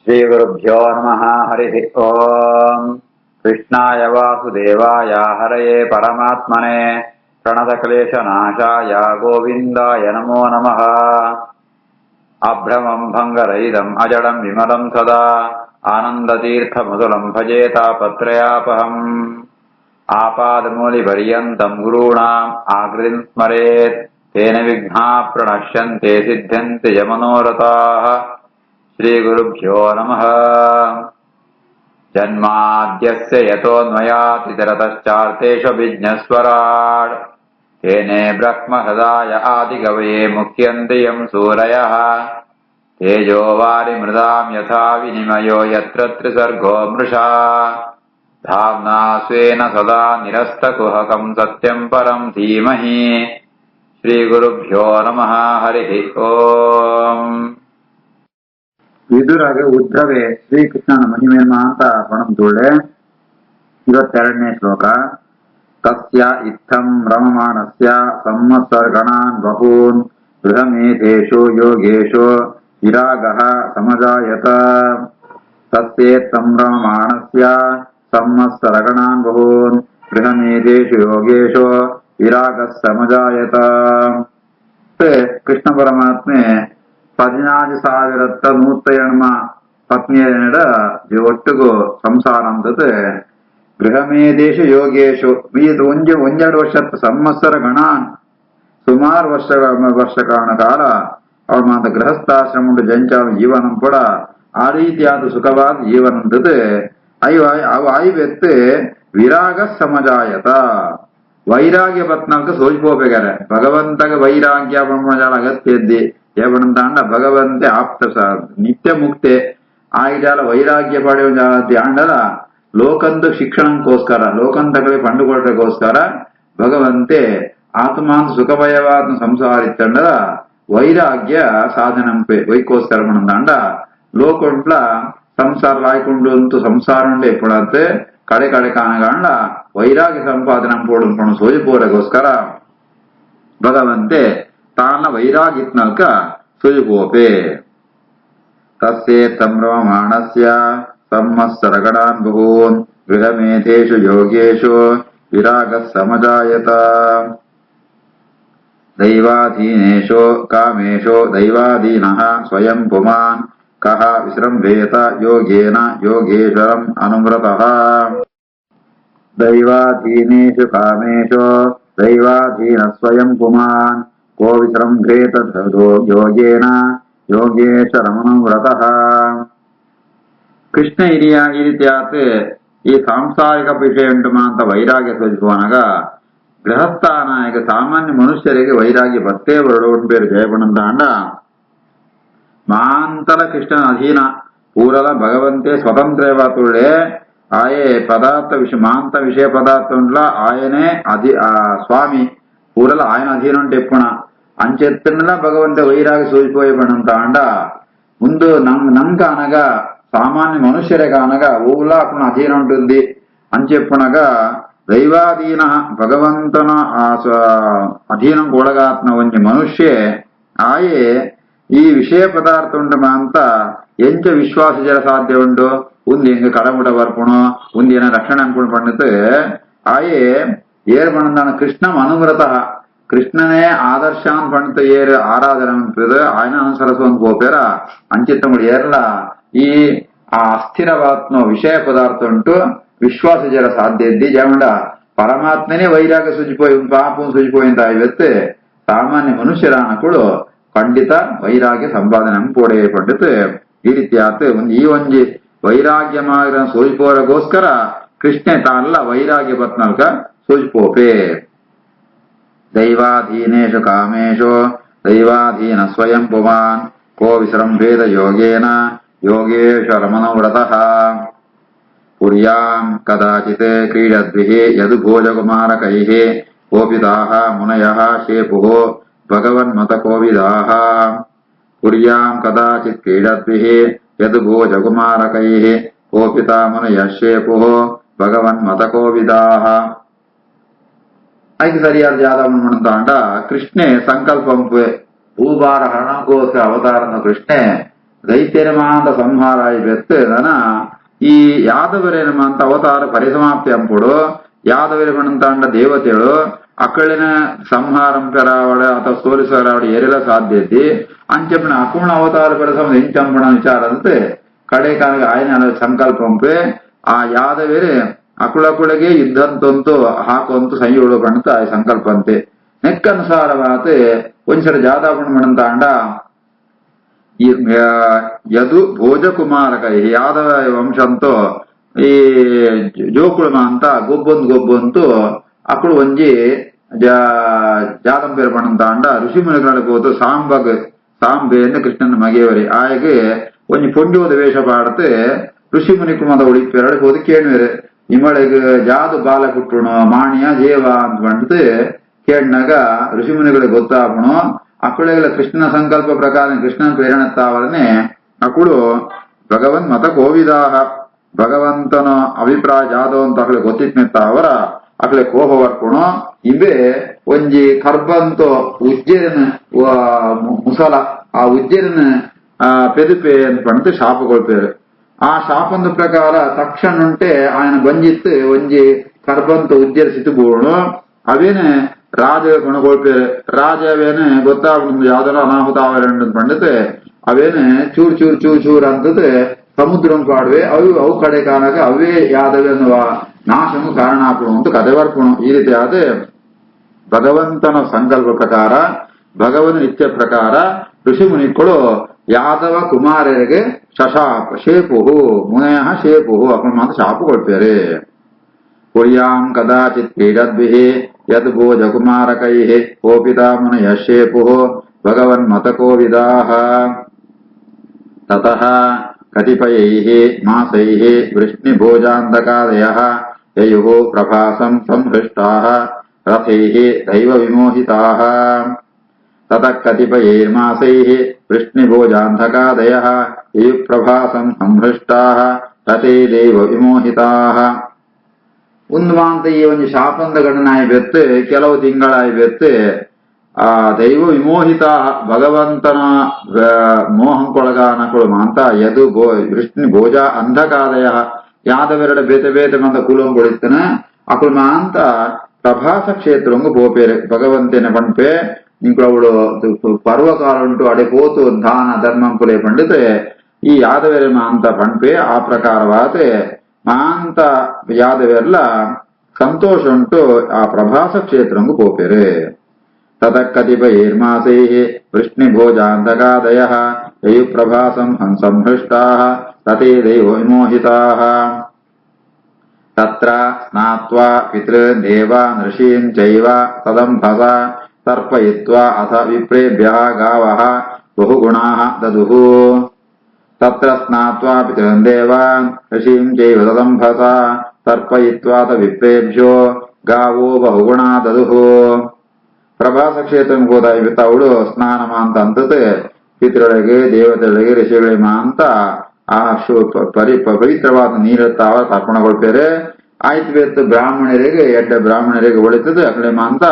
श्रीगुरुभ्यो नमः। हरिः ओम्। कृष्णाय वासुदेवाय हरये परमात्मने प्रणतक्लेशनाशाय गोविन्दाय नमो नमः। अभ्रमम् भङ्गरहितम् अजडम् विमलम् सदा आनन्दतीर्थमधुरम् भजे तापत्रयापहम्। आपादमूलिपर्यन्तम् गुरूणाम् आकृतिम् स्मरेत् तेन विघ्नाः प्रणश्यन्ते सिद्ध्यन्ति च मनोरथाः। श्रीगुरुभ्यो नमः। जन्माद्यस्य यतोऽन्वयातितरतश्चार्थेष्वभिज्ञस्वराट् तेने ब्रह्महृदाय आदिकवये मुह्यन्ति यम् सूरयः। तेजो वारिमृदाम् यथा विनिमयो यत्र त्रिसर्गो मृषा धाम्ना स्वेन सदा निरस्तकुहकम् सत्यम् परम् धीमहि। श्रीगुरुभ्यो नमः। हरिः ओम्. ವಿದುರಗೆ ಉದ್ಧವೆ ಶ್ರೀಕೃಷ್ಣನ ಮಹಿಮೆಯನ್ನ ಅಂತ ಪಣಂತುಳ್ಳೆ. 22ನೇ ಶ್ಲೋಕ. ತಸ್ಯ ಇತ್ತಂ ರಮಮಾಣಸ್ಯ ಸಂವತ್ಸರಗಣಾನ್ ಬಹೂನ್ ಗೃಹಮೇಧೇಷು ಯೋಗೇಷು ವಿರಾಗಃ ಸಮಜಾಯತ. ತಸ್ಯೇತ್ತಂ ರಮಮಾಣಸ್ಯ ಸಂವತ್ಸರಗಣಾನ್ ಬಹೂನ್ ಗೃಹಮೇಧೇಷು ಯೋಗೇಷು ವಿರಾಗಃ ಸಮಜಾಯತ. ಕೃಷ್ಣ ಪರಮಾತ್ಮೆ 14,107 ಪತ್ನಿಯರ ಒಟ್ಟಿಗೂ ಸಂಸಾರ ಅಂತದ್ದು ಗೃಹಮೇಧೇಶು ಯೋಗೇಶು ಇದು ಒಂದೆರಡು ವರ್ಷ ಸಂವತ್ಸರ ಗಣ ಸುಮಾರು ವರ್ಷ ಕಾಲ ಅವ್ರ ಮಾತ್ರ ಗೃಹಸ್ಥಾಶ್ರಮ ಉಂಟು ಜಂಚಾವ ಜೀವನ ಕೂಡ ಆ ರೀತಿಯಾದ ಸುಖವಾದ ಜೀವನ ಅಂತದ್ದು ಆಯ್ವೆತ್ತು ವಿರಾಗ ಸಮಜಾಯತ. ವೈರಾಗ್ಯ ಪತ್ನಕ್ಕೆ ಸೋಚಿಪೋಬೇಕಾರೆ ಭಗವಂತಗ ವೈರಾಗ್ಯ ಬ್ರಹ್ಮಜಾಲ ಅಗತ್ಯ ಇದ್ದಿ ಏಪಣಂತಾಂಡ ಭಗವಂತೆ ಆಪ್ತ ನಿತ್ಯ ಮುಕ್ತೆ ಆಯ್ದಾಲ ವೈರಾಗ್ಯ ಪಡೆಯುವ ಜಾತಿ ಆಂಡಲ ಲೋಕಂತ ಶಿಕ್ಷಣಕ್ಕೋಸ್ಕರ ಲೋಕಂತಗಳಿಗೆ ಪಂಡುಕೊಳ್ಳೋದಕ್ಕೋಸ್ಕರ ಭಗವಂತೆ ಆತ್ಮಾಂತ ಸುಖಮಯವಾದ ಸಂಸಾರ ಇತ್ತಂಡಲ ವೈರಾಗ್ಯ ಸಾಧನಂಪೆ ವೈಕೋಸ್ಕರ ಪಣಂತಾಂಡ ಲೋಕಂಟ್ಲ ಸಂಸಾರ ಲಾಯ್ಕೊಂಡು ಅಂತೂ ಸಂಸಾರ ಉಂಡೆ ಎಪ್ಪಡಂತೆ ಕಡೆ ಕಾಣಗಾಂಡ ವೈರಾಗ್ಯ ಸಂಪಾದನೆ ಪೋಡು ಪಣ ಸೋಜಿಪೋರಗೋಸ್ಕರ ಭಗವಂತೆ ತಾನ ವೈರಾಗಿತ್ನಲ್ಕ ಸುಜುಗೋಪೆ. ತಸ್ಯೇತ್ತಂ ರಮಮಾಣಸ್ಯ ಸಂವತ್ಸರಗಣಾನ್ ಬಹೂನ್ ಗೃಹಮೇಧೇಷು ಯೋಗೇಷು ವಿರಾಗಃ ಸಮಜಾಯತ. ದೈವಾಧೀನೇಷು ಕಾಮೇಷು ದೈವಾಧೀನಃ ಸ್ವಯಂ ಪುಮಾನ್ ಕಃ ವಿಸೃಂಭೇತ ಯೋಗೇನ ಯೋಗೇಶ್ವರಂ ಅನುಮೃತಃ. ದೈವಾಧೀನೇಷು ಕಾಮೇಷು ದೈವಾಧೀನ ಸ್ವಯಂ ಪುಮಾನ್ ಕೋ ವಿಸೃಂಭೇತ ಯೋಗೇನ ಯೋಗೇಶ್ವರಮನುವ್ರತಃ. ಕೃಷ್ಣ ಈ ರೀತಿಯಾದ ಈ ಸಾಂಸಾರಿಕ ವಿಷಯ ಉಂಟು ಅಂತ ವೈರಾಗ್ಯ ಸೂಚಿಸುವನಾಗ ಗೃಹಸ್ಥಾನಾಯಕ ಸಾಮಾನ್ಯ ಮನುಷ್ಯರಿಗೆ ವೈರಾಗ್ಯ ಬತ್ತೇ ಬರಡು ಬೇರೆ ಜಯಪಣಂತ ಅಂಡ ಮಾಂತಲ ಕೃಷ್ಣನ ಅಧೀನ ಪೂರಲ ಭಗವಂತೆ ಸ್ವತಂತ್ರವಾತುಳ್ಳೆ ಆಯೇ ಪದಾರ್ಥ ವಿಷಯ ಮಾಂತ ವಿಷಯ ಪದಾರ್ಥ ಉಂಟ್ಲ ఆయనే స్వామి పూరల ఆయన అధీనం ఉంటే ఎప్పుడ అంచెత్తనలా భగవంత వైరాగి సూచిపోయబడినంత అండ ముందు నంక అనగా సామాన్య మనుష్యరే అనగా ఊళ్ళో అప్పుడు అధీనం ఉంటుంది అని చెప్పునగా దైవాధీన భగవంతన అధీనం కూడగాత్న ಒಂಜಿ ಮನುಷ್ಯ ಆಯೇ ಈ ವಿಷಯ ಪದಾರ್ಥ ಉಂಟು ಅಂತ ಎಂಚ ವಿಶ್ವಾಸ ಜರ ಸಾಧ್ಯ ಉಂಟು ಉಂದು ಎಂಗ ಕಡಮುಡ ಬರ್ಪುಣು ಉಂದು ಏನ ರಕ್ಷಣೆ ಅನ್ಕೊಂಡು ಪಂಡಿತು ಆಯೇ ಏರ್ ಪಣಂದಾನ ಕೃಷ್ಣ ಅನುವ್ರತ ಕೃಷ್ಣನೇ ಆದರ್ಶಾನ್ ಪಂಡಿತ ಏರ್ ಆರಾಧನೆ ಅಂತದ್ದು ಆಯ್ನ ಅನುಸರಿಸುವಂತ ಹೋಗ್ಬೇರ ಅಂಚಿತ್ತ ಏರ್ಲ ಈ ಅಸ್ಥಿರವಾತ್ಮ ವಿಷಯ ಪದಾರ್ಥ ಉಂಟು ವಿಶ್ವಾಸ ಜರ ಸಾಧ್ಯ ಇದ್ದಿ ಜಮಂಡ ಪರಮಾತ್ಮನೇ ವೈರಾಗ ಸುಜಿಪೋಯಿ ಪಾಪನ್ ಸುಜಿಪೋಯಿ ಅಂತ ಇವತ್ತು ಸಾಮಾನ್ಯ ಮನುಷ್ಯರಾನಕುಳು ಖಂಡಿತ ವೈರಾಗ್ಯ ಸಂಪಾದನೆ ಪೋಡೆ ಪಂಡಿತು ಈ ರೀತಿ ಆತ ಈ ಒಂಜಿ ವೈರಾಗ್ಯ ಮಾರ್ಗ ಸೋಜಿಪೋರಗೋಸ್ಕರ ಕೃಷ್ಣೆ ತಾನಲ್ಲ ವೈರಾಗ್ಯ ಪತ್ನಲ್ಕ ಸೋಜಿಪೋಪೆ. ದೈವಾಧೀನೇಷು ಕಾಮೇಷು ದೈವಾಧೀನ ಸ್ವಯಂ ಪುಮಾನ್ ಕೋ ವಿಸೃಂಭೇದ ಯೋಗೇನ ಯೋಗೇಶ್ವರಮನುವ್ರತಃ. ಪುರ್ಯಾಂ ಕದಾಚಿತ್ ಕ್ರೀಡದ್ಭಿಃ ಯದು ಭೋಜಕುಮಾರಕೈಃ ಕೋಪಿತಾಃ ಮುನಯಃ ಶೇಪುಃ ಭಗವನ್ಮತಕೋವಿದಾಃ. ಪುರ್ಯಾಂ ಕದಾಚಿತ್ ಕ್ರೀಡದ್ಭಿಃ ಯದು ಭೋಜಕುಮಾರಕೈಃ ಕೋಪಿತಾ ಮುನಯಃ ಶೇಪುಃ ಭಗವನ್ಮತಕೋವಿದಾಃ. ಐದು ಸರಿಯಾದ ಜಾದವನ್ನು ಮಾಡುತ್ತಾಂಡ ಕೃಷ್ಣೆ ಸಂಕಲ್ಪಂಪೆ ಭೂಭಾರ ಹರಣಗೋಸ್ಕರ ಅವತಾರನ ಕೃಷ್ಣೆ దైత్యరమాంత సంహార అయిపోతేదన ఈ యాదవరేనమంత అవతార పరిసమాప్తి అంపుడు యాదవరేమనంತಾಂಡ ದೇವತೆಗಳು ಅಕ್ಕಳಿನ ಸಂಹಾರಂ ಪೆರಾವಳ ಅಥವಾ ಸೋಲಿಸರಾವಳ ಏರೆಲ ಸಾಧ್ಯತೆ ಅಂಚೆಪ್ಪನ ಅಕುಣ ಅವತಾರ ಪರಿಸಮ ಎಂಚಂಪಣ ವಿಚಾರಂತೆ ಕಡೆ ಕಾಲಕ್ಕೆ ఆయన ಸಂಕಲ್ಪಂಪೆ ಆ ಯಾದವೇರೆ ಅಕುಳಕುಳಗೆ ಯುದ್ಧಂತಂತೂ ಹಾಕುವಂತ ಸಂಯೋಗ ಕಣ್ತ ಆ ಸಂಕಲ್ಪಂತೆ ನೆಕ್ಕನುಸಾರವಾತೆ ಒಂದ್ಸಲ ಜಾದಾಪಣ ಮಣಂತಾಂಡ ಈ ಯದು ಭೋಜಕುಮಾರಕ ಯಾದವ ವಂಶಂತೋ ಈ ಜೋಕುಳಮ ಅಂತ ಗೊಬ್ಬೊಂದು అప్పుడు వంజి జాతం పేరు పడంతాండ ఋషిమునిಗಳಿಗೆ ಹೋದು ಸಾಂಬೆಯನ್ನು ಕೃಷ್ಣನ ಮಗೆಯವರಿ ಆಯಗೆ ಒಂಜಿ ಪೊಂಡಿ ವೇಷ ಪಾಡತೆ ಋಷಿಮುನಿಕು ಮದ ಉಳಿಪೇರಡೆ ಹೋದು ಕೇಳುವೇರೆ ನಿಮ್ಮಳೆಗೆ ಜಾದು ಬಾಲ ಕುಟ್ಟುಣು ಮಾಣಿಯ ಜೇವ ಅಂತ ಬಂದು ಕೇಳಿನಾಗ ಋಷಿಮುನಿಗಳಿಗೆ ಗೊತ್ತಾಪಣು ಅಕ್ಕಳೆಗಳ ಕೃಷ್ಣನ ಸಂಕಲ್ಪ ಪ್ರಕಾರ ಕೃಷ್ಣನ ಪ್ರೇರಣೆತ್ತಾವಲನೆ ಅಕ್ಕಳು ಭಗವನ್ ಮತ ಕೋವಿದಾಹ ಭಗವಂತನ ಅಭಿಪ್ರಾಯ ಜಾದವ್ ಅಂತ ಅಕ್ಕಳಿಗೆ ಗೊತ್ತಿತ್ನೆತ್ತಾವರ ಅಕ್ಲೆ ಕೋಪ ಬರ್ಕೊಣು ಇವೆ ಒಂಜಿ ಕರ್ಬಂತೋ ಉಜ್ಜೆರಿನ ಮುಸಲ ಆ ಉಜ್ಜೆರಿನ ಪೆದುಪೆ ಅಂತ ಪಂಡು ಶಾಪಗೊಳ್ಪೇರು ಆ ಶಾಪಂದ ಪ್ರಕಾರ ತಕ್ಷಣ ಉಂಟೆ ఆయన ಬಂಜಿತ್ತು ಒಂಜಿ ಕರ್ಬಂತ ಉಜ್ಜೆರಿ ಸಿತುಬೋಣು ಅವೇನೆ ರಾಜ ಕೊಣಗೊಳ್ಪೇರು ರಾಜ ಅವೇನೆ ಗೊತ್ತಾಗ ಯಾವ್ದಾರ ಅನಾಹುತ ಆವರಂಡು ಪಂಡತೆ ಅವೇನೆ ಚೂರ್ ಚೂರ್ ಚೂರ್ ಚೂರ್ ಅಂತದೆ ಸಮುದ್ರಂ ಪಾಡುವೆ ಅವು ಕಡೆ ಕಾಣಕ ಅವೇ ಯಾದವೆ ಅನ್ನುವ ನಾಶನು ಕಾರಣ ಆಪುಣು ಕಥೆ ಬರ್ಪುಣು ಈ ರೀತಿ ಆದ ಭಗವಂತನ ಸಂಕಲ್ಪ ಪ್ರಕಾರ ಭಗವನ ಇಚ್ಛೆ ಪ್ರಕಾರ ಋಷಿ ಮುನಿಗಳು ಯಾದವ ಕುಮಾರರಿಗೆ ಶೇಪುಹು ಮುನಯ ಶೇಪುಹು ಅಪ್ಪ ಮಾತು ಶಾಪು ಕೊಡ್ತಾರೆ ಕುರ್ಯಾಂ ಕದಾಚಿತ್ ಕ್ರೀಡದ್ಭಿಃ ಯದ್ ಭೋಜಕುಮಾರಕೈಃ ಕೋಪಿತಾ ಮುನಯ ಶೇಪುಹು ಭಗವನ್ ಮತಕೋವಿದಾಃ ತತಃ ಕತಿಪಯೈಃ ಮಾಸೈಃ ವೃಷ್ಣಿಭೋಜಾಂತಕಾದಯಃ ಯಯುಃ ಪ್ರಭಾಸಂ ಸಂಹೃಷ್ಟಾಃ ರಥೈಃ ದೈವ ವಿಮೋಹಿತಾಃ ತತಃ ಕತಿಪಯೈರ್ಮಾಸೈಃ ವೃಷ್ಣಿಭೋಜಾಂತಕಾದಯಃ ಯಯುಃ ಪ್ರಭಾಸಂ ಸಂಹೃಷ್ಟಾಃ ರಥೈ ದೈವ ವಿಮೋಹಿತಾಃ ಒಂದು ಮಾಂತ ಈ ಒಂದು ಶಾಪಂದ ಗಣನಾಯಿ ಬೆತ್ತು ಕೆಲವು ತಿಂಗಳಾಯಿ ಬೆತ್ತು ಆ ದೈವ ವಿಮೋಹಿತ ಭಗವಂತನ ಮೋಹಂಕೊಳಗಾನಗಳು ಮಾಂತ ಯದು ವೃಷ್ಣಿ ಭೋಜ ಅಂಧಕಾದಯ ಯಾದವೆರಡ ಬೇತೆ ಬೇತೆ ಮಂದ ಕುಲಂ ಕೊಳಿತನ ಅಕುಲ್ ಮಾಂತ ಪ್ರಭಾಸ ಕ್ಷೇತ್ರಂಗು ಪೋಪೇರೆ ಭಗವಂತನ ಪಂಪೆ ಇಂಕಳವಳು ಪರ್ವಕಾಲ ಉಂಟು ಅಡೆ ಪೋತು ದಾನ ಧರ್ಮಂ ಪುಲೆ ಪಂಡಿತೆ ಈ ಯಾದವೆರೆ ಮಾಂತ ಪಂಪೆ ಆ ಪ್ರಕಾರವಾದ ಮಾಂತ ಯಾದವೆರ್ಲ ಸಂತೋಷ ಉಂಟು ಆ ಪ್ರಭಾಸ ಕ್ಷೇತ್ರಂಗು ಪೋಪೇರೆ ತತಃ ಕತಿಪಯೈರ್ಮಾಸೈಃ ವೃಷ್ಣಿಭೋಜಾಂತಕಾದಯಃ ಯಯುಃ ಪ್ರಭಾಸಂ ಸಂಹೃಷ್ಟಾಃ ರಥೈ ದೈವ ವಿಮೋಹಿತಾಃ ತತ್ರ ಸ್ನಾತ್ವಾ ಪಿತॄನ್ ದೇವಾನ್ ಋಷೀನ್ ಚೈವ ತದಂಭಸಾ ತರ್ಪಯಿತ್ವಾ ಅಥ ವಿಪ್ರೇಭ್ಯಃ ಗಾವಃ ಬಹುಗುಣಾಃ ದದುಃ ತತ್ರ ಸ್ನಾತ್ವಾ ಪಿತॄನ್ ದೇವಾನ್ ಋಷೀನ್ ಚೈವ ತದಂಭಸಾ ತರ್ಪಯಿತ್ವಾ ಅಥ ವಿಪ್ರೇಭ್ಯೋ ಗಾವೋ ಬಹುಗುಣಾ ದದುಃ ಪ್ರಭಾಸ ಕ್ಷೇತ್ರಂ ಹೋದಾಯ್ಬಿತ್ತ ಅವಳು ಸ್ನಾನ ಮಾಂತ ಅಂತತೆ ಪಿತೃಗಳಿಗೆ ದೇವತೆಗಳಿಗೆ ಋಷಿಗಳಿಗೆ ಮಾಂತ ಆ ಪವಿತ್ರವಾದ ನೀರುತ್ತಾವ ತರ್ಪಣಗೊಳ್ಪೇರೆ ಆಯ್ತು ಬೇತು ಬ್ರಾಹ್ಮಣರಿಗೆ ಬ್ರಾಹ್ಮಣರಿಗೆ ಒಳಿತದೆ ಅಕಡೆ ಮಾಂತ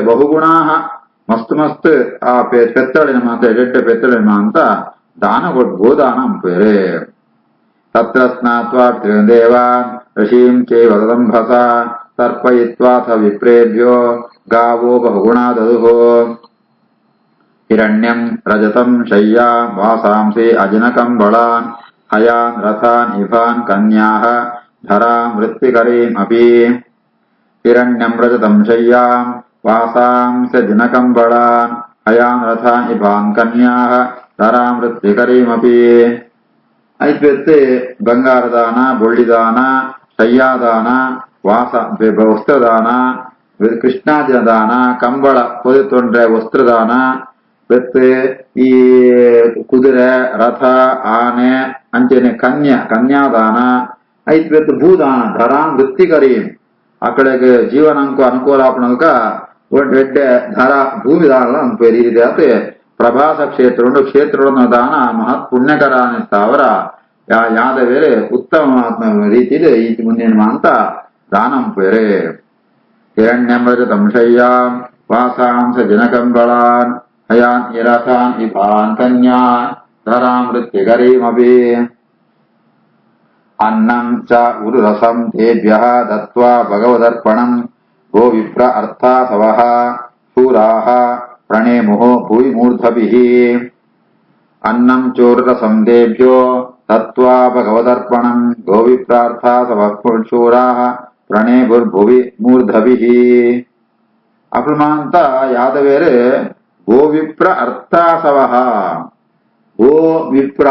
ಬಹುಗುಣಾಹ ಮಸ್ತ್ ಮಸ್ತ್ ಆ ಪೆತ್ತಳಿನ ಮಾಂತ ಪೆತ್ತಳಿನ ಮಾಂತ ದಾನ ಗೋದಾನ ಅಂಪೇರೆ ತತ್ರ ಸ್ನಾತ್ವಾ ಪಿತೃದೇವಾನ್ ಋಷೀಂ ಚೈವ ತದಂಭಸಾ ತರ್ಪಯಿತ್ವಾಥ ವಿಪ್ರೇಭ್ಯೋ ಗಾವೋ ಬಹುಗುಣಾ ದದುಃ ಹಿರಣ್ಯಂ ರಜತಂ ಶಯ್ಯಾಂ ವಾಸಾಂಸಿ ಅಜಿನಕಂಬಳಾನ್ ಹಯಾನ್ ರಥಾನ್ ಇಭಾನ್ ಕನ್ಯಾಃ ಧರಾಂ ವೃತ್ತಿಕರೀಂ ಅಪಿ ಹಿರಣ್ಯಂ ರಜತಂ ಶಯ್ಯಾಂ ವಾಸಾಂಸಿ ಅಜಿನಕಂಬಳಾನ್ ಹಯಾನ್ ರಥಾನ್ ಇಭಾನ್ ಕನ್ಯಾಃ ಧರಾಂ ವೃತ್ತಿಕರೀಂ ಅಪಿ ಐತ್ವೆತ್ತೆ ಬಂಗಾರದಾನ ಬೊಳ್ಳಿದಾನ ಶಯ್ಯಾದಾನ ವಾಸ ವಸ್ತ್ರದಾನ ಕೃಷ್ಣಾದಿನ ದಾನ ಕಂಬಳ ಪೊದೆತೊಂಡ್ರೆ ವಸ್ತ್ರದಾನ ಬೆತ್ತೆ ಈ ಕುದುರೆ ರಥ ಆನೆ ಅಂಚೆನೆ ಕನ್ಯಾದಾನ ಐತ್ ಬೆತ್ತು ಭೂದಾನ ಧರಾಂ ವೃತ್ತಿಕರೀಂ ಅಕಡೆಗೆ ಜೀವನಂಕು ಅನುಕೂಲಾಪಣಕ ಎಡ್ಡೆ ಧರ ಭೂಮಿದಾನ ಅಂಪೇರಿ ಈ ರೀತಿ ಆತ ಪ್ರಭಾಸ ಕ್ಷೇತ್ರಗಳನ್ನು ದಾನ ಮಹತ್ ಪುಣ್ಯಕರ ಅನ್ನಿಸ್ತಾವರ ಯಾದ ಬೇರೆ ಉತ್ತಮ ರೀತಿಯಲ್ಲಿ ಈ ಮುಂದಿನ ಮಾಂತ ದಾನ ಅಂಪೇರೆ ಹಿರಣ್ಯಮೃತಂ ಶಯ್ಯಾಂ ವಾಸಾಂಸ ಜನಕಂಬಳಾನ್ ಹಯಾನ್ ಯರಥಾನ್ ಇಭಾನ್ ಕನ್ಯಾನ್ धरामृत्यकरीमपि अन्नं च उरुरसं तेभ्यः दत्त्वा भगवदर्पणम् गोविप्र अर्थासवः शूराः प्रणेमुः भुवि मूर्धभिः अन्नं चोरुरसं तेभ्यो दत्त्वा भगवदर्पणम् गोविप्रार्थासवः शूराः प्रणेमुर्भुवि मूर्धभिः ಅಪಮಾಂತ ಯಾದವೇರೆ ಗೋವಿಪ್ರ ಅರ್ಥಾಸವಹ ಗೋವಿಪ್ರ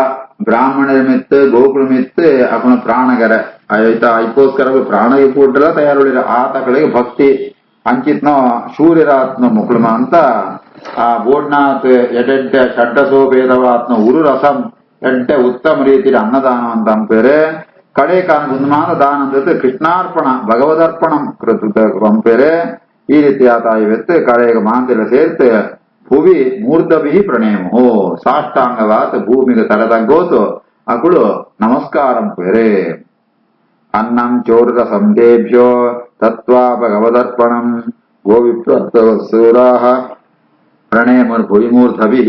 ಬ್ರಾಹ್ಮಣರ ಮಿತ್ತು ಗೋಕುಲ ಮಿತ್ತು ಅಪನ ಪ್ರಾಣಗರ ಆಯ್ತಾ ಐಕೋಸ್ಕರ ಪ್ರಾಣಗೆ ಕೂಟಲ ತಯಾರುಳಿರ ಆತಗಳಿಗೆ ಭಕ್ತಿ ಅಂಚಿತ್ನೋ ಶೂರ್ಯರಾತ್ನ ಮುಕ್ಳಮಾಂತ ಆ ಬೋಡ್ನಾಥ್ ಎಡೆಡ್ಡೆ ಷಡ್ಡಸೋಪೇದವಾತ್ನ ಉರು ರಸಂ ಎಡ್ಡೆ ಉತ್ತಮ ರೀತಿಯ ಅನ್ನದಾನ ಅಂತ ಅಂಪೇರೆ ಕಡೆ ಕಾನ ಗುಂದಮಾನ ದಾನ ಅಂದ್ರೆ ಕೃಷ್ಣಾರ್ಪಣ ಭಗವದರ್ಪಣಂ ಕೃತ ಅಂಪೇರೆ ಈ ರೀತಿಯಾದ ಇವತ್ತು ಕಳೆಯ ಮಾಂತಿಲ ಸೇರ್ತೆ ಭುವಿ ಮೂರ್ಧಭಿ ಪ್ರಣೇಮೋ ಸಾಷ್ಟಾಂಗವಾತ ಭೂಮಿಗೆ ತಲೆದಗ್ಗೋತು ಅಕುಳು ನಮಸ್ಕಾರಂ ಪೇರೆ ಅನ್ನಂ ಚೋರುರ ಸಂದೇಭ್ಯೋ ತತ್ವಾ ಭಗವದರ್ಪಣಂ ಗೋವಿಪ್ರಸೂರಾಃ ಪ್ರಣೇಮುರ್ ಭುವಿ ಮೂರ್ಧಭಿ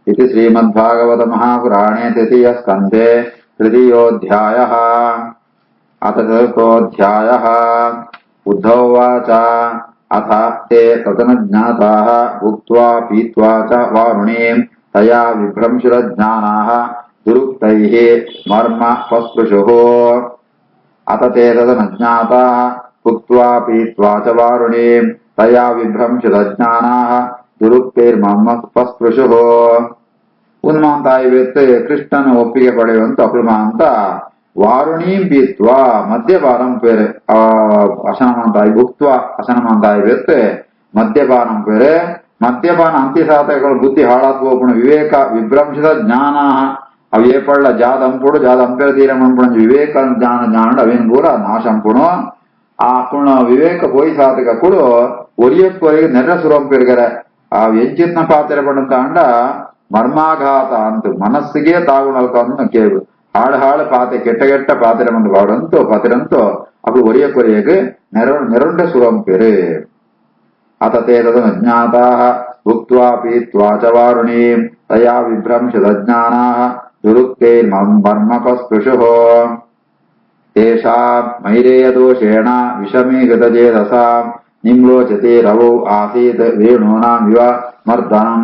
इति श्रीमद्भागवत महापुराणे तृतीय स्कन्धे तृतीयोऽध्यायः अथ चतुर्थोऽध्यायः उद्धवोवाच अथ ते तदनुज्ञाताः भुक्त्वा पीत्वा च वारुणीम् तया विभ्रंशिरज्ञानाः दुरुक्तैः मर्म पस्पृशुः अथ ते तदनुज्ञाताः भुक्त्वा पीत्वा च वारुणीम् तया विभ्रंशिरज्ञानाः ದುರುಕ್ತೈರ್ಮರ್ಮ ಪಸ್ಪೃಶುಃ ಉನ್ಮಾಂತ ಇವತ್ತು ಕೃಷ್ಣನ ಒಪ್ಪಿಗೆ ಪಡೆಯುವಂತ ಅಪುಲ್ಮಾಂತ ವಾರುಣೀಂ ಪೀತ್ವಾ ಮದ್ಯಪಾನಂ ಪೇರೆ ಅಶನಮಾಂತಾಯಿ ಭುಕ್ತ್ವ ಅಶನಮಾಂತಾಯಿ ಇವತ್ತು ಮದ್ಯಪಾನಂ ಪೇರೆ ಮದ್ಯಪಾನ ಅಂತ್ಯಸಾತಗಳು ಬುದ್ಧಿ ಹಾಳಾತ್ವೋಪುಣ ವಿವೇಕ ವಿಭ್ರಂಶದ ಜ್ಞಾನ ಅವೇಪಳ್ಳ ಜಾದಂಪುಡು ಜಾದಂಪೆರ ತೀರಮಂಪುಣ ವಿವೇಕ ಜ್ಞಾನ ಜ್ಞಾನ ಅವೇನು ಕೂಡ ನಾಶಂಪುಣು ಆ ಕುಣ ವಿವೇಕ ಪೋಯಿ ಸಾತಕ ಕೂಡ ಒರಿಯಕ್ಕೊರಿಗೆ ನೆರ ಸುರಂ ಪೆರುಗರ ಆ ಎಂಚಿತ್ನ ಪಾತ್ರೆ ಪಡಂತ ಅಂಡ ಮರ್ಮಾಘಾತ ಅಂತ ಮನಸ್ಸಿಗೆ ತಾಗುಣಲ್ಕ ಕೇಳು ಹಾಳು ಹಾಳು ಪಾತೆ ಕೆಟ್ಟ ಕೆಟ್ಟ ಪಾತ್ರೆ ಬಂದು ಬಾಡಂತೋ ಪಾತ್ರಂತೋ ಅವು ಒರಿಯಕ್ಕೊರಿಯಗೆ ನೆರುಂಡ ಸುರಂ ಪೆರು ಅತ ತೇತದ ಅಜ್ಞಾತಾಃ ಭುಕ್ತ್ವಾ ಪೀತ್ವಾ ಚ ವಾರುಣೀಂ ತಯಾ ವಿಭ್ರಂಶದ ಜ್ಞಾನಾಃ ದುರುಕ್ತೈರ್ಮರ್ಮಪಸ್ಪೃಶುಃ ತೇಷಾಂ ಮೈರೇಯದೋಷೇಣ ವಿಷಮೀಕೃತಚೇತಸಾಂ ನಿಮ್ಲೋಚತೆ ರವೌ ಆಸೀತ್ ವೇಣೂನಾಮಿವ ಮರ್ದನಂ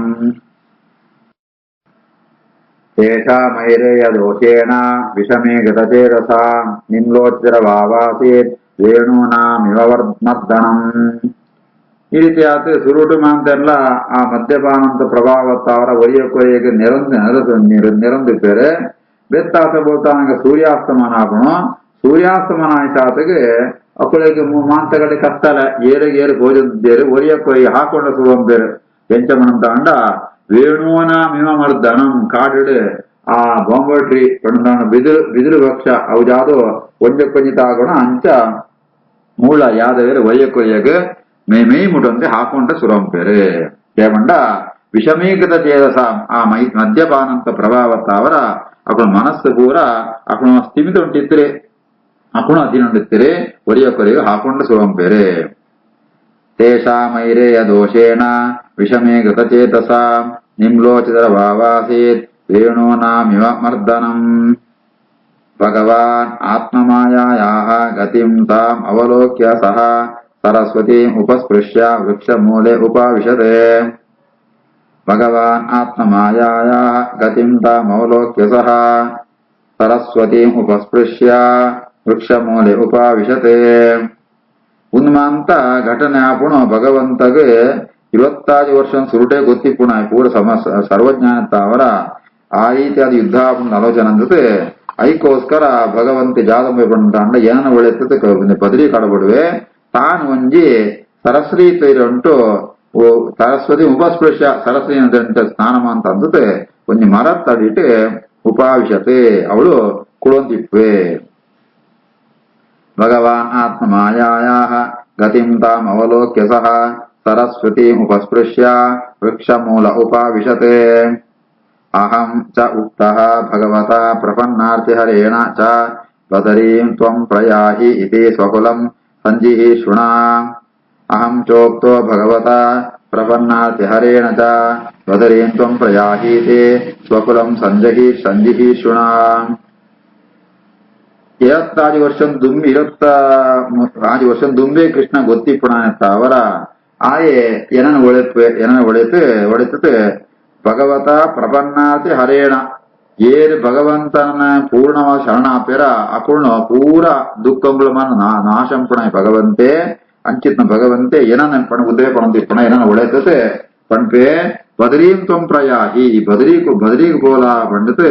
ತೇಷಾಮೈರೇಯದೋಷೇಣ ವಿಷಮೀಕೃತಚೇತಸಾಂ ನಿಮ್ಲೋಚರವಾವಾಸೀತ್ ವೇಣೂನಾಮಿವ ಮರ್ದನಂ ಈ ರೀತಿಯಾದ ಸುರುಟು ಮಾಂತೆಲ್ಲ ಆ ಮದ್ಯಪಾನಂತ ಪ್ರಭಾವತ್ತಾವರ ಒರಿಯಕ್ಕೊರಿಯಗೆ ನಿರಂದು ಪೇರೆ ಬೆತ್ತಾತ ಬೋಲ್ತಾನಗ ಸೂರ್ಯಾಸ್ತಮಾನ ಆಗೋಣ ಸೂರ್ಯಾಸ್ತಮಾನ ಆಯ್ತಾತಗೆ ಅಕ್ಕಳಿಗೆ ಮಾಂಸಗಡೆ ಕತ್ತಲ ಏರಿಗೆ ಭೋಜದ್ದೇರು ಒರಿಯಕ್ಕೊರಿ ಹಾಕೊಂಡ ಸುರಂ ಬೇರೆ ಬೆಂಚಮನಂತ ಅಂಡ ವೇಣುವನ ಮಿಮ ಮರ್ದನಂ ಕಾಡಿಡು ಆ ಬಾಂಬಟ್ರಿ ಬಿದಿರು ಭಕ್ಷ ಅವು ಯಾವ್ದು ಒಂಜಕ್ಕೊಂಜಿತಾಗೋಣ ಅಂಚ ಮೂಳ ಯಾದವೇರು ಒರಿಯಕ್ಕೊರಿಯಗೆ ಮೇಯ್ ಮುಟಂತೆ ಹಾಕೊಂಡ ಸುರಂ ಬೇರೆ ಕೇಮಂಡ ವಿಷಮೀಕೃತ ಚೇತಸ ಆ ಮದ್ಯಪಾನಂತ ಪ್ರಭಾವತ್ತಾವರ ಅಕಳ ಮನಸ್ಸು ಪೂರ ಅಕಳ ಸ್ಥಿಮಿತ ಉಂಟಿತ್ತರೆ ಅಕುಣ ಅದಿನುಂಡಿತ್ತರೆ ಒರಿಯಕ್ಕೊರಿಗೆ ಹಾಕೊಂಡ ಸುರಂ ಬೇರೆ ತೇಷಾಮೈರೇಯ ದೋಷೇಣ ವಿಷಮೀಕೃತ ಚೇತಸ ನಿಮ್ಲೋಚಿತರ ಭಾವಾಸೀತ್ ವೇಣೂನಾಮಿವ ಮರ್ದನಂ ಭಗವಾನ್ ಆತ್ಮಮಾಯಾಯಾಃ ಗತಿಂ ತಾಂ ಅವಲೋಕ್ಯ ಸಹ ಸರಸ್ವತೀಂ ಉಪಸ್ಪೃಶ್ಯ ವೃಕ್ಷಮೂಲೆ ಉಪಾವಿಶತೆ ಭಗವಾನ್ ಆತ್ಮಮಾಯಾಯಾಃ ಗತಿಂ ತಾಂ ಅವಲೋಕ್ಯ ಸಹ ಸರಸ್ವತೀಂ ಉಪಸ್ಪೃಶ್ಯ ವೃಕ್ಷಮೂಲೆ ಉಪಾವಿಶತೆ ಉನ್ಮಾಂತ ಘಟನೆ ಆಪುಣ ಭಗವಂತಗೆ 25 ವರ್ಷ ಸುರುಟೆ ಗೊತ್ತಿಪ್ಪುಣ ಪೂರ ಸರ್ವಜ್ಞಾನತ್ತಾವರ ಆ ರೀತಿಯಾದ ಯುದ್ಧ ಆಪುಣ ಆಲೋಚನೆ ಅಂದತೆ ಐಕೋಸ್ಕರ ಭಗವಂತ ಜಾದಂಬೆ ಪಂಡ ಅಂಡ ಏನನ್ನ ಒಳ್ಳೆತ್ತೆ ಪದರಿ ಕಡಬಡುವೆ ತಾನು ಒಂಜಿ ಸರಸ್ವತಿ ತೈರುಂಟು ಸರಸ್ವತಿ ಉಪಸ್ಪೃಶ್ಯ ಸರಸ್ವತಿ ಸ್ನಾನಮ ಅಂತ ಅಂದತೆ ಒಂಜಿ ಮರ ತಡಿಟ್ಟು ಉಪಾವಿಶತೆ ಅವಳು ಕುಳಂತಿಪ್ಪೆ ಭಗವಾನ್ ಆತ್ಮಮಾಯಾಯಾಃ ಗತಿಂ ತಾಂ ಅವಲೋಕ್ಯ ಸಹ ಸರಸ್ವತೀಂ ಉಪಸ್ಪೃಶ್ಯ ವೃಕ್ಷಮೂಲ ಉಪಾವಿಶತೆ ಅಹಂ ಚ ಉಕ್ತಃ ಭಗವತಾ ಪ್ರಪನ್ನಾರ್ತಿಹರೇಣ ಚ ಬದರೀಂ ತ್ವಂ ಪ್ರಯಾಹಿ ಇತಿ ಸ್ವಕುಲಂ ಸಂಜಿಹಿ ಶೃಣಾ ಅಹಂ ಚೋಕ್ತೋ ಭಗವತಾ ಪ್ರಪನ್ನಾತಿ ಹರೇಣ ಚ ವದರೇನ್ ತ್ವಂ ಪ್ರಯಾಹೀತೆ ಸ್ವಕುಲಂ ಸಂಜಿಹೀಷುಣ. 24 ವರ್ಷಂ ದುಂಬಿ 24 ವರ್ಷಂ ದುಂಬೆ ಕೃಷ್ಣ ಗೊತ್ತಿಪ್ಪುಣಾನೆತ್ತ ಅವರ ಆಯೆ ಏನನ ಒಡೆತು ಭಗವತ ಪ್ರಪನ್ನಾತಿ ಹರೇಣ ಏರು ಭಗವಂತನ ಪೂರ್ಣವಾದ ಶರಣಾಪೇರ ಅಪೂರ್ಣ ಪೂರ ದುಃಖಂಬುಳಮನ ನಾಶಂ ಪುಣ ಭಗವಂತೆ ಅಂಚಿತ್ನ ಭಗವಂತೆ ಏನನ ಪಣ ಉದ್ರೇ ಪಣಂತಿಪ್ಪಣ ಏನನ ಒಡೆತತೆ ಪಣ್ಪೆ ಬದರೀಂ ತ್ವಂ ಪ್ರಯಾಹಿ ಬದರಿಗೆ போல பண்டுத்து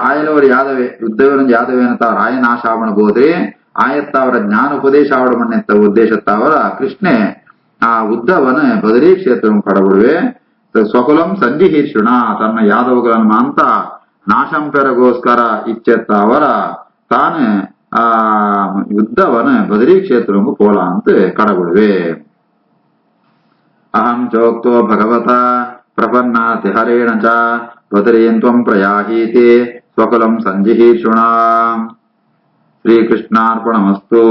ஆயலவர் யாதவே யுத்தவரும் யாதவேனத்தார் ஆய நாசாவன போது ஆயத்தாவர ஞான உபದೇಶ ಆವಡಮನ್ನೆತ್ತ ಉದ್ದೇಶತ್ತಾವರ ಕೃಷ್ಣೆ ಆ ಉದ್ದವನ ಬದರಿ ಕ್ಷೇತ್ರವನ್ನು ಕಡಬಿಡುವೆ ಸ್ವಕುಲಂ ಸಂಜಿಹೀರ್ಷುಣ ತನ್ನ ಯಾದವಗಳನ್ನು ಅಂತ ನಾಶಂಪೆರಗೋಸ್ಕರ ಇಚ್ಚೆತ್ತಾವರ ತಾನು ಆ ಯುದ್ಧವನ ಬದರಿ ಕ್ಷೇತ್ರವು ಪೋಲ ಅಂತ ಕಡಬಿಡುವೆ. ಅಹಂ ಚೋಕ್ತೋ ಭಗವತ ಪ್ರಪನ್ನಾತಿ ಹರೇಣ ಚ ಬದರೇನ್ ತ್ವಂ ಪ್ರಯಾಹೀತೆ ಸ್ವಕುಲಂ ಸಂಜಿಹೀರ್ಷುಣ. ಶ್ರೀಕೃಷ್ಣಾರ್ಪಣಮಸ್ತು.